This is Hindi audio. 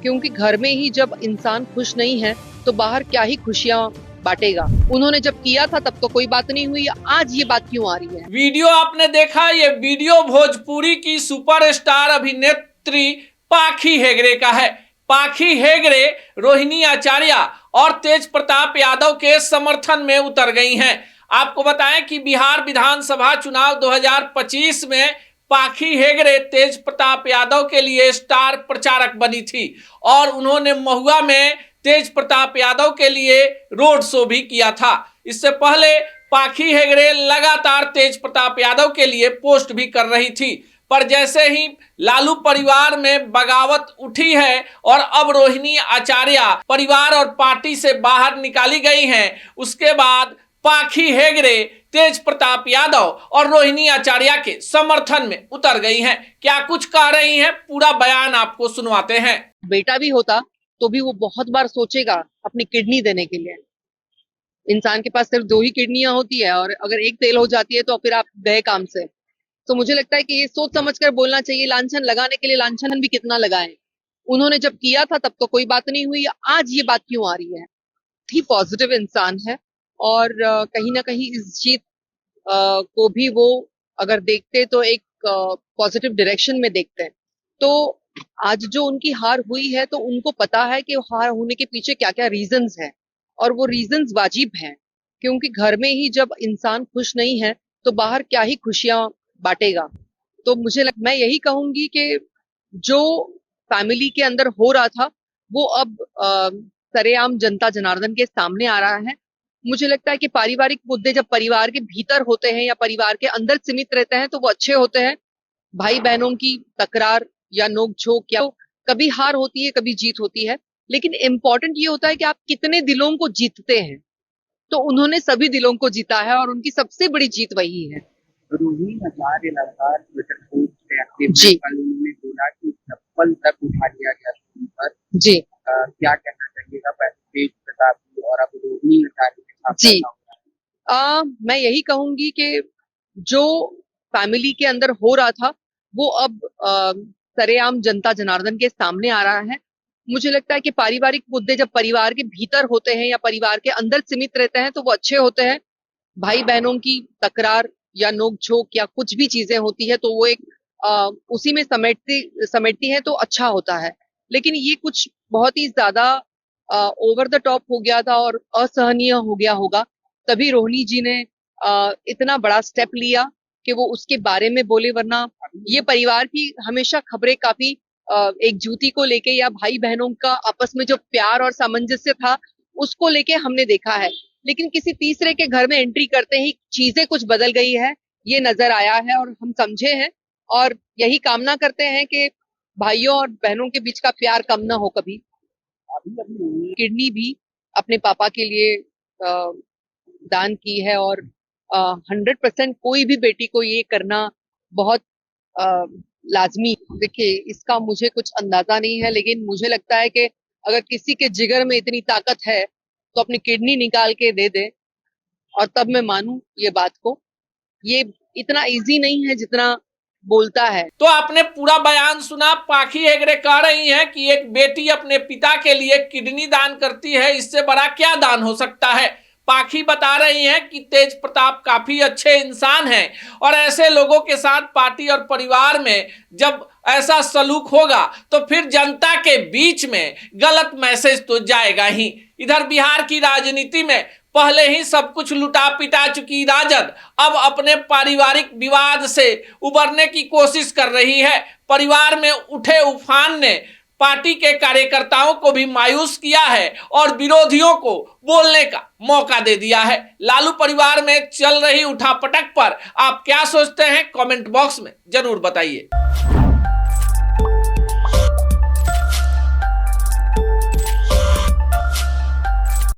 क्योंकि घर में ही जब इंसान खुश नहीं है तो बाहर क्या ही खुशियां बांटेगा। उन्होंने जब किया था तब तो कोई बात नहीं हुई, आज ये बात क्यों आ रही है? वीडियो आपने देखा, ये वीडियो भोजपुरी की सुपरस्टार अभिनेत्री पाखी हेगड़े का है। पाखी हेगड़े रोहिणी आचार्य और तेज प्रताप यादव के समर्थन में उतर गई हैं। आपको बताएं कि बिहार विधानसभा चुनाव 2025 में पाखी हेगड़े तेज प्रताप यादव के लिए स्टार प्रचारक बनी थी और उन्होंने महुआ में तेज प्रताप यादव के लिए रोड शो भी किया था। इससे पहले पाखी हेगड़े लगातार तेज प्रताप यादव के लिए पोस्ट भी कर रही थी, पर जैसे ही लालू परिवार में बगावत उठी है और अब रोहिणी आचार्य परिवार और पार्टी से बाहर निकाली गई हैं, उसके बाद पाखी हेगड़े तेज प्रताप यादव और रोहिणी आचार्य के समर्थन में उतर गई हैं। क्या कुछ कह रही हैं, पूरा बयान आपको सुनवाते हैं। बेटा भी होता तो भी वो बहुत बार सोचेगा अपनी किडनी देने के लिए। इंसान के पास सिर्फ 2 ही किडनियां होती है और अगर एक फेल हो जाती है तो फिर आप गए काम से। तो मुझे लगता है कि ये सोच समझकर बोलना चाहिए। लांछन लगाने के लिए लांछन भी कितना लगाएं। उन्होंने जब किया था तब तो कोई बात नहीं हुई, आज ये बात क्यों आ रही है? ही पॉजिटिव इंसान है और कहीं ना कहीं इस जीत को भी वो अगर देखते तो एक पॉजिटिव डायरेक्शन में देखते हैं। तो आज जो उनकी हार हुई है तो उनको पता है कि हार होने के पीछे क्या क्या रीजंस हैं और वो रीजंस वाजिब हैं, क्योंकि घर में ही जब इंसान खुश नहीं है तो बाहर क्या ही खुशियां बांटेगा। तो मैं यही कहूंगी कि जो फैमिली के अंदर हो रहा था वो अब सरेआम जनता जनार्दन के सामने आ रहा है। मुझे लगता है कि पारिवारिक मुद्दे जब परिवार के भीतर होते हैं या परिवार के अंदर सीमित रहते हैं तो वो अच्छे होते हैं। भाई बहनों की तकरार या नोक झोंक या कभी हार होती है कभी जीत होती है, लेकिन इम्पोर्टेंट ये होता है कि आप कितने दिलों को जीतते हैं। तो उन्होंने सभी दिलों को जीता है और उनकी सबसे बड़ी जीत वही है। रोहिणी आचार्य लगातार ट्विटर पोस्ट पे एक्टिव जी। कल उन्होंने बोला कि चप्पल तक उठा लिया गया स्क्रीन पर। जी क्या कहना चाहिएगा पहले तेज प्रताप जी और अब रोहिणी आचार्य के साथ जी। ऐसा हो रहा है? मैं यही कहूंगी कि जो फैमिली के अंदर हो रहा था वो अब सरेआम जनता जनार्दन के सामने आ रहा है। मुझे लगता है कि पारिवारिक मुद्दे जब परिवार के भीतर होते हैं या परिवार के अंदर सीमित रहते हैं तो वो अच्छे होते हैं। भाई बहनों की तकरार या नोक झोंक या कुछ भी चीजें होती है तो वो एक उसी में समेटती है तो अच्छा होता है। लेकिन ये कुछ बहुत ही ज्यादा ओवर द टॉप हो गया था और असहनीय हो गया होगा, तभी रोहिणी जी ने इतना बड़ा स्टेप लिया कि वो उसके बारे में बोले। वरना ये परिवार की हमेशा खबरें काफी एकजुटी को लेके या भाई बहनों का आपस में जो प्यार और सामंजस्य था उसको लेके हमने देखा है, लेकिन किसी तीसरे के घर में एंट्री करते ही चीजें कुछ बदल गई है, ये नजर आया है और हम समझे हैं और यही कामना करते हैं कि भाइयों और बहनों के बीच का प्यार कम ना हो कभी। किडनी भी अपने पापा के लिए दान की है और 100% कोई भी बेटी को ये करना बहुत लाजमी। देखिए इसका मुझे कुछ अंदाजा नहीं है, लेकिन मुझे लगता है कि अगर किसी के जिगर में इतनी ताकत है तो अपनी किडनी निकाल के दे दे और तब मैं मानूं ये बात को। ये इतना इजी नहीं है जितना बोलता है। तो आपने पूरा बयान सुना। पाखी हेगड़े कह रही हैं कि एक बेटी अपने पिता के लिए किडनी दान करती है, इससे बड़ा क्या दान हो सकता है। पाखी बता रही हैं कि तेज प्रताप काफी अच्छे इंसान हैं और ऐसे लोगों के साथ पार्टी और परिवार में जब ऐसा सलूक होगा तो फिर जनता के बीच में गलत मैसेज तो जाएगा ही। इधर बिहार की राजनीति में पहले ही सब कुछ लुटा पिटा चुकी राजद अब अपने पारिवारिक विवाद से उबरने की कोशिश कर रही है। परिवार में उठे उफान ने पार्टी के कार्यकर्ताओं को भी मायूस किया है और विरोधियों को बोलने का मौका दे दिया है। लालू परिवार में चल रही उठापटक पर आप क्या सोचते हैं, कमेंट बॉक्स में जरूर बताइए।